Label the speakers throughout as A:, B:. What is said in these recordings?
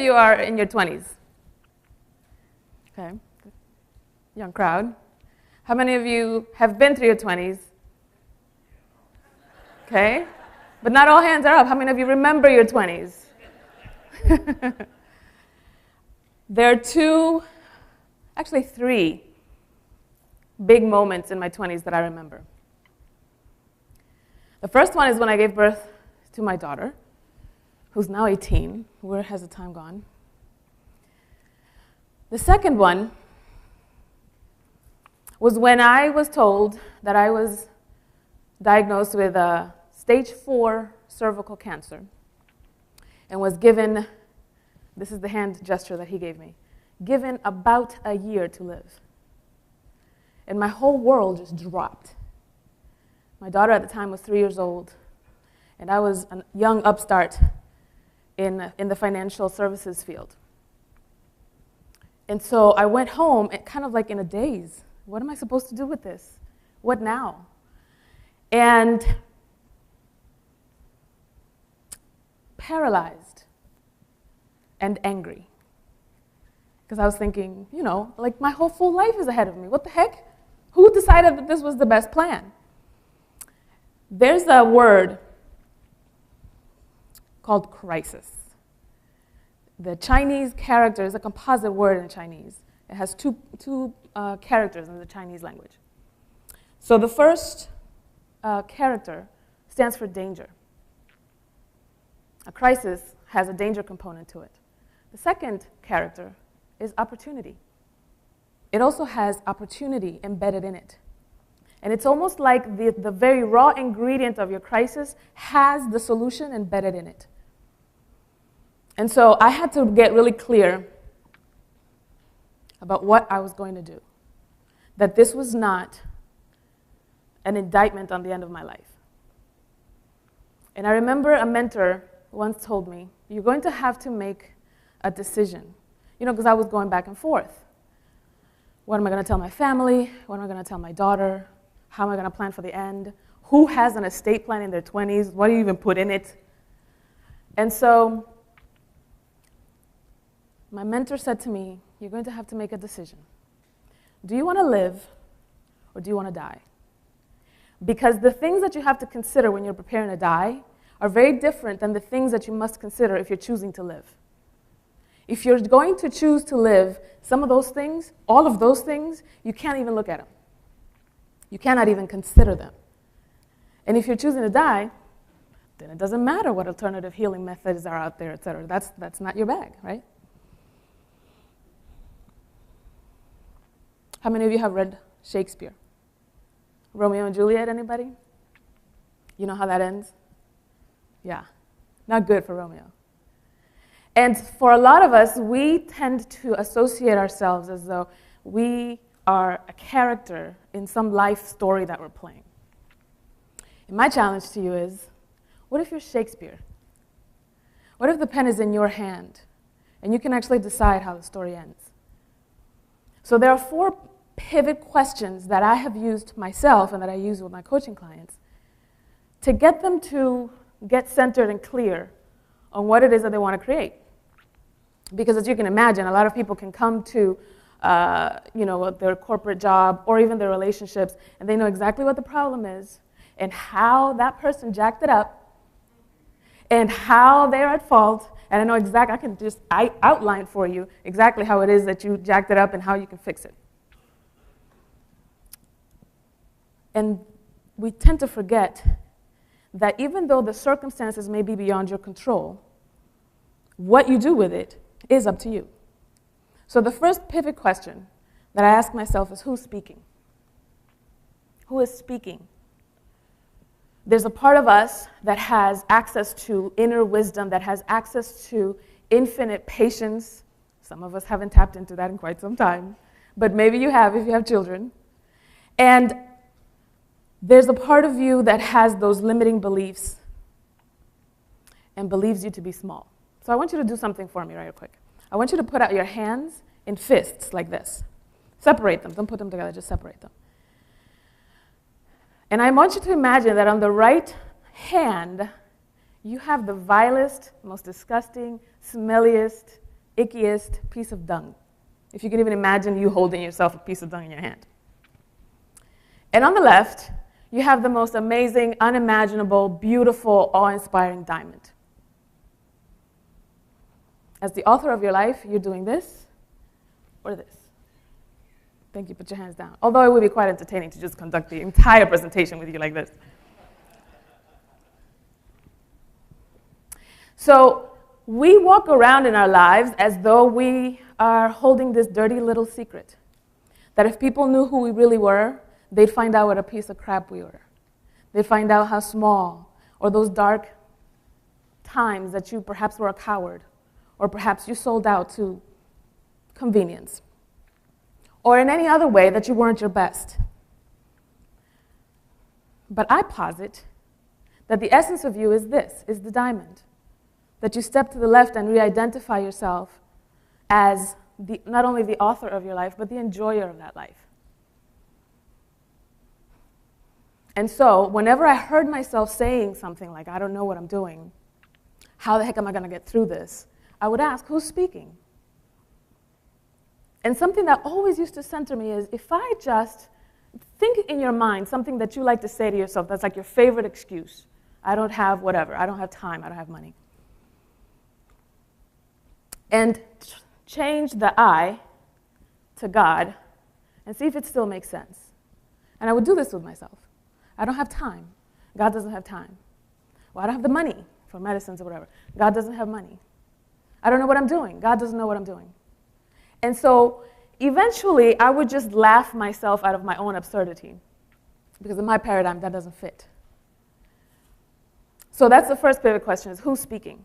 A: you are in your 20s? Okay, young crowd. How many of you have been through your 20s? Okay, but not all hands are up. How many of you remember your 20s? There are actually three big moments in my 20s that I remember. The first one is when I gave birth to my daughter, who's now 18. Where has the time gone? The second one was when I was told that I was diagnosed with stage 4 cervical cancer and was given, this is the hand gesture that he gave me, given about a year to live. And my whole world just dropped. My daughter at the time was 3 years old, and I was a young upstart in the financial services field. And so I went home kind of like in a daze. What am I supposed to do with this? What now? And paralyzed and angry. Because I was thinking, like my whole full life is ahead of me. What the heck? Who decided that this was the best plan? There's a word called crisis. The Chinese character is a composite word in Chinese. It has two characters in the Chinese language. So the first character stands for danger. A crisis has a danger component to it. The second character is opportunity. It also has opportunity embedded in it. And it's almost like the very raw ingredient of your crisis has the solution embedded in it. And so I had to get really clear about what I was going to do. That this was not an indictment on the end of my life. And I remember a mentor once told me, you're going to have to make a decision. Because I was going back and forth. What am I going to tell my family? What am I going to tell my daughter? How am I going to plan for the end? Who has an estate plan in their 20s? What do you even put in it? And so my mentor said to me, you're going to have to make a decision. Do you want to live or do you want to die? Because the things that you have to consider when you're preparing to die are very different than the things that you must consider if you're choosing to live. If you're going to choose to live, some of those things, all of those things, you can't even look at them. You cannot even consider them. And if you're choosing to die, then it doesn't matter what alternative healing methods are out there, et cetera. That's not your bag, right? How many of you have read Shakespeare? Romeo and Juliet, anybody? You know how that ends? Yeah, not good for Romeo. And for a lot of us, we tend to associate ourselves as though we are a character in some life story that we're playing. And my challenge to you is, what if you're Shakespeare? What if the pen is in your hand and you can actually decide how the story ends? So there are 4 pivot questions that I have used myself and that I use with my coaching clients to get them to get centered and clear on what it is that they want to create. Because as you can imagine, a lot of people can come to their corporate job or even their relationships, and they know exactly what the problem is and how that person jacked it up and how they're at fault. And I know exactly, I outline for you exactly how it is that you jacked it up and how you can fix it. And we tend to forget that even though the circumstances may be beyond your control, what you do with it is up to you. So the first pivot question that I ask myself is, who's speaking? Who is speaking? There's a part of us that has access to inner wisdom, that has access to infinite patience. Some of us haven't tapped into that in quite some time, but maybe you have if you have children. And there's a part of you that has those limiting beliefs and believes you to be small. So I want you to do something for me right quick. I want you to put out your hands in fists like this. Separate them. Don't put them together, just separate them. And I want you to imagine that on the right hand, you have the vilest, most disgusting, smelliest ickiest piece of dung. If you can even imagine you holding yourself a piece of dung in your hand. And on the left, you have the most amazing, unimaginable, beautiful, awe-inspiring diamond. As the author of your life, you're doing this or this. Thank you, put your hands down. Although it would be quite entertaining to just conduct the entire presentation with you like this. So we walk around in our lives as though we are holding this dirty little secret. That if people knew who we really were, they'd find out what a piece of crap we were. They'd find out how small, or those dark times that you perhaps were a coward, or perhaps you sold out to convenience, or in any other way that you weren't your best. But I posit that the essence of you is this, is the diamond. That you step to the left and re-identify yourself as not only the author of your life, but the enjoyer of that life. And so, whenever I heard myself saying something like, I don't know what I'm doing, how the heck am I going to get through this? I would ask, who's speaking? And something that always used to center me is, if I just think in your mind something that you like to say to yourself that's like your favorite excuse. I don't have whatever, I don't have time, I don't have money. And change the I to God and see if it still makes sense. And I would do this with myself. I don't have time. God doesn't have time. Well, I don't have the money for medicines or whatever. God doesn't have money. I don't know what I'm doing. God doesn't know what I'm doing. And so eventually I would just laugh myself out of my own absurdity, because in my paradigm that doesn't fit. So that's the first pivot question, is who's speaking?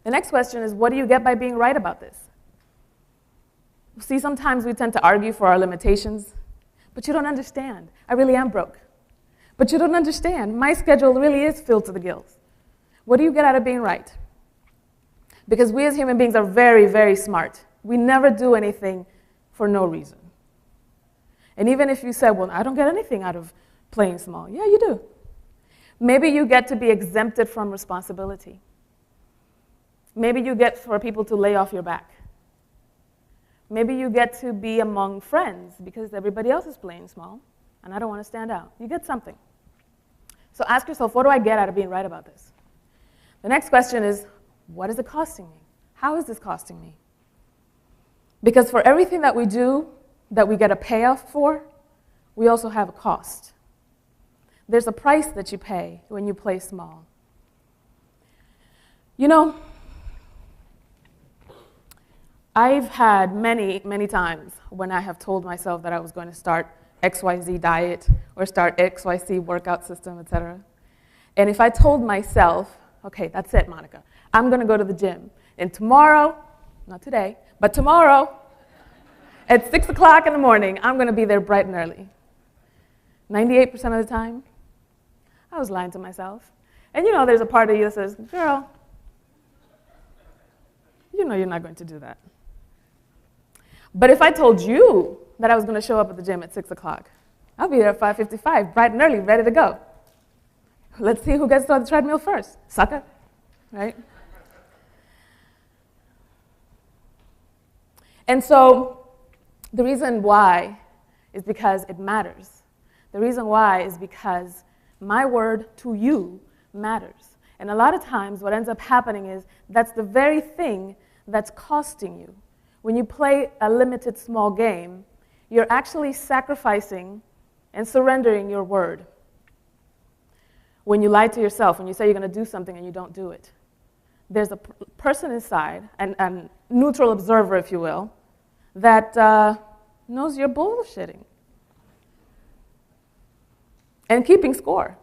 A: The next question is, what do you get by being right about this? See, sometimes we tend to argue for our limitations, but you don't understand. I really am broke. But you don't understand. My schedule really is filled to the gills. What do you get out of being right? Because we as human beings are very, very smart. We never do anything for no reason. And even if you say, well, I don't get anything out of playing small. Yeah, you do. Maybe you get to be exempted from responsibility. Maybe you get for people to lay off your back. Maybe you get to be among friends because everybody else is playing small, and I don't want to stand out. You get something. So ask yourself, what do I get out of being right about this? The next question is, what is it costing me? How is this costing me? Because for everything that we do, that we get a payoff for, we also have a cost. There's a price that you pay when you play small. You know, I've had many, many times when I have told myself that I was going to start XYZ diet or start XYZ workout system, etc. And if I told myself, okay, that's it, Monikah, I'm going to go to the gym. And tomorrow, not today, but tomorrow, at 6 o'clock in the morning, I'm going to be there bright and early. 98% of the time, I was lying to myself. And you know, there's a part of you that says, girl, you know you're not going to do that. But if I told you that I was going to show up at the gym at 6 o'clock, I'll be there at 5:55, bright and early, ready to go. Let's see who gets on the treadmill first. Sucker, right? And so the reason why is because it matters. The reason why is because my word to you matters. And a lot of times what ends up happening is that's the very thing that's costing you. When you play a limited small game, you're actually sacrificing and surrendering your word. When you lie to yourself, when you say you're going to do something and you don't do it, there's a person inside, a neutral observer, if you will, that knows you're bullshitting and keeping score.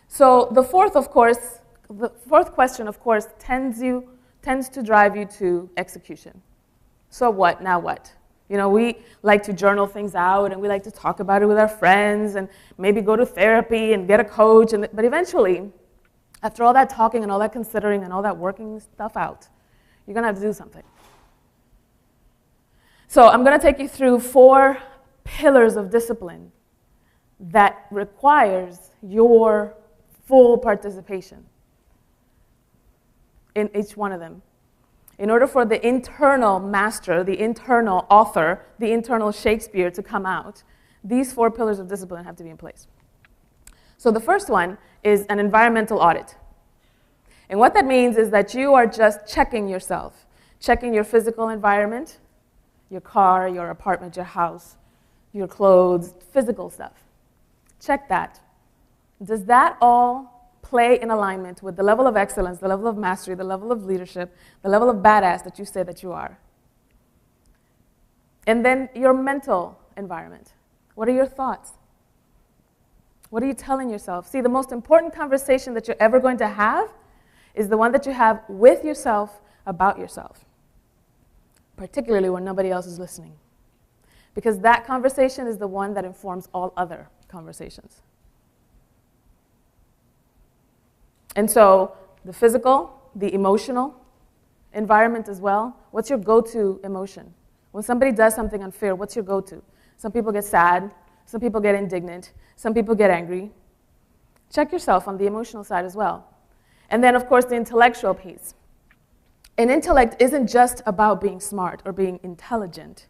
A: So the fourth question, of course, tends to drive you to execution. So what? Now what? You know, we like to journal things out, and we like to talk about it with our friends, and maybe go to therapy and get a coach. But eventually, after all that talking and all that considering and all that working stuff out, you're going to have to do something. So I'm going to take you through 4 pillars of discipline that requires your full participation in each one of them. in order for the internal master, the internal author, the internal Shakespeare to come out, these 4 pillars of discipline have to be in place. So the first one is an environmental audit. And what that means is that you are just checking yourself, checking your physical environment, your car, your apartment, your house, your clothes, physical stuff. Check that. Does that all play in alignment with the level of excellence, the level of mastery, the level of leadership, the level of badass that you say that you are? And then your mental environment. What are your thoughts? What are you telling yourself? See, the most important conversation that you're ever going to have is the one that you have with yourself about yourself, particularly when nobody else is listening. Because that conversation is the one that informs all other conversations. And so the physical, the emotional environment as well. What's your go-to emotion? When somebody does something unfair, what's your go-to? Some people get sad. Some people get indignant. Some people get angry. Check yourself on the emotional side as well. And then, of course, the intellectual piece. And intellect isn't just about being smart or being intelligent.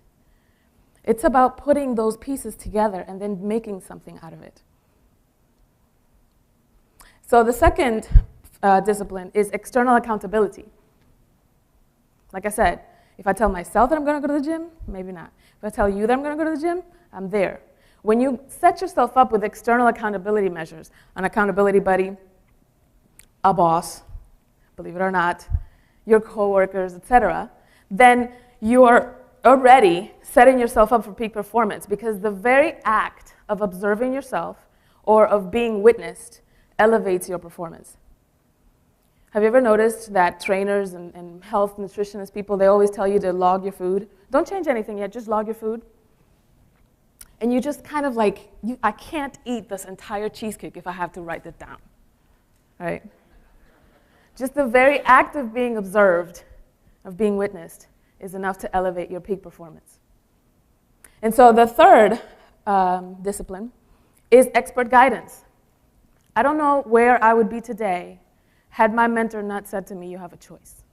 A: It's about putting those pieces together and then making something out of it. So the second discipline is external accountability. Like I said, if I tell myself that I'm going to go to the gym, maybe not. If I tell you that I'm going to go to the gym, I'm there. When you set yourself up with external accountability measures, an accountability buddy, a boss, believe it or not, your coworkers, etc., then you're already setting yourself up for peak performance, because the very act of observing yourself or of being witnessed elevates your performance. Have you ever noticed that trainers and health nutritionist people, they always tell you to log your food? Don't change anything yet, just log your food. And you just kind of like, I can't eat this entire cheesecake if I have to write it down, right? Just the very act of being observed, of being witnessed, is enough to elevate your peak performance. And so the third discipline is expert guidance. I don't know where I would be today had my mentor not said to me, you have a choice.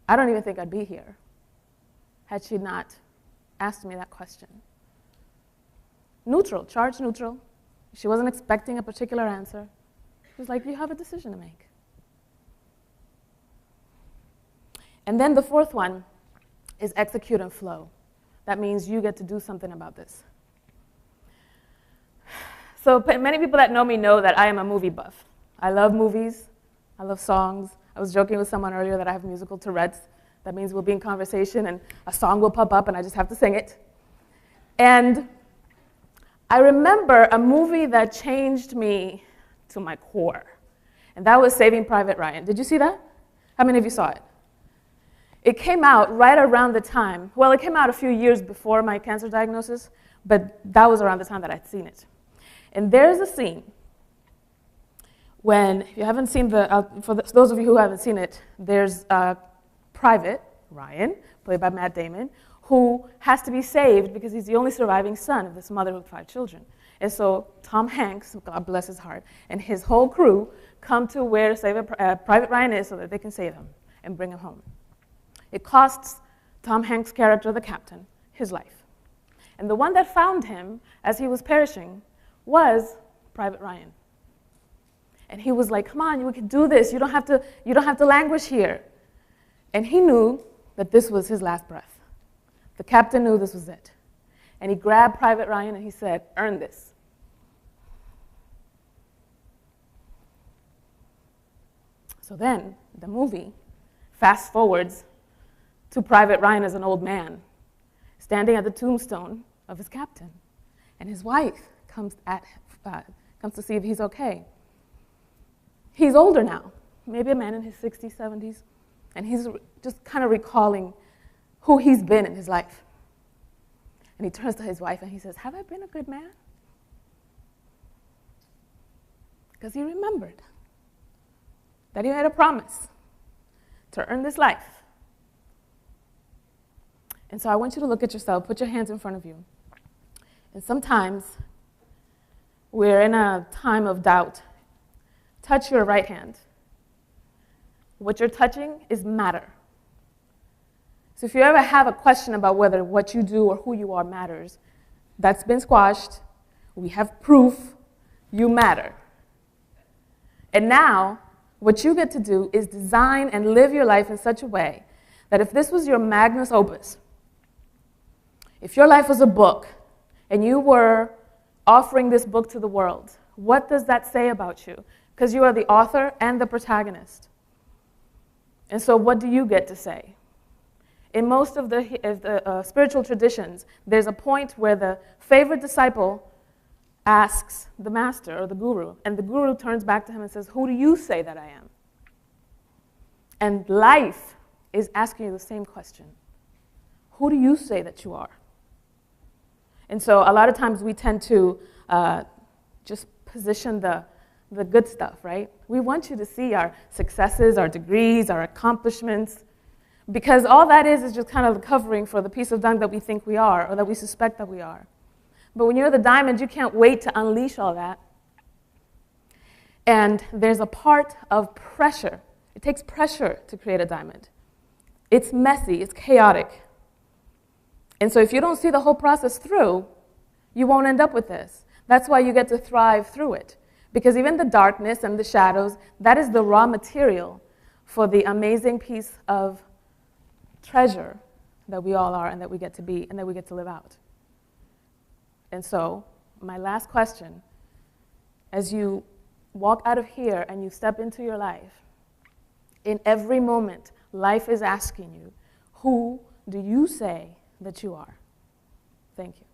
A: I don't even think I'd be here had she not asked me that question. Neutral, charge neutral. She wasn't expecting a particular answer. She was like, you have a decision to make. And then the fourth one is execute and flow. That means you get to do something about this. So many people that know me know that I am a movie buff. I love movies. I love songs. I was joking with someone earlier that I have musical Tourette's. That means we'll be in conversation and a song will pop up and I just have to sing it. And I remember a movie that changed me to my core. And that was Saving Private Ryan. Did you see that? How many of you saw it? It came out right around the time, well, it came out a few years before my cancer diagnosis, but that was around the time that I'd seen it. And there's a scene when, if you haven't seen those of you who haven't seen it, there's Private Ryan, played by Matt Damon, who has to be saved because he's the only surviving son of this mother with 5 children. And so Tom Hanks, God bless his heart, and his whole crew come to where Private Ryan is so that they can save him and bring him home. It costs Tom Hanks' character, the captain, his life. And the one that found him as he was perishing was Private Ryan. And he was like, come on, we can do this. You don't have to languish here. And he knew that this was his last breath. The captain knew this was it. And he grabbed Private Ryan and he said, earn this. So then, the movie fast forwards to Private Ryan as an old man, standing at the tombstone of his captain. And his wife comes to see if he's okay. He's older now, maybe a man in his 60s, 70s, and he's just kind of recalling who he's been in his life. And he turns to his wife and he says, have I been a good man? Because he remembered that he made a promise to earn this life. And so I want you to look at yourself, put your hands in front of you. And sometimes we're in a time of doubt. Touch your right hand what you're touching is matter. So if you ever have a question about whether what you do or who you are matters, that's been squashed. We have proof you matter. And now, what you get to do is design and live your life in such a way that if this was your magnus opus, if your life was a book and you were offering this book to the world, what does that say about you? Because you are the author and the protagonist. And so what do you get to say? In most of the spiritual traditions, there's a point where the favorite disciple asks the master or the guru, and the guru turns back to him and says, who do you say that I am? And life is asking you the same question. Who do you say that you are? And so a lot of times we tend to just position the good stuff, right? We want you to see our successes, our degrees, our accomplishments, because all that is just kind of the covering for the piece of dung that we think we are or that we suspect that we are. But when you're the diamond, you can't wait to unleash all that. And there's a part of pressure. It takes pressure to create a diamond. It's messy, it's chaotic. And so if you don't see the whole process through, you won't end up with this. That's why you get to thrive through it. Because even the darkness and the shadows, that is the raw material for the amazing piece of treasure that we all are and that we get to be and that we get to live out. And so, my last question, as you walk out of here and you step into your life, in every moment, life is asking you, who do you say that you are? Thank you.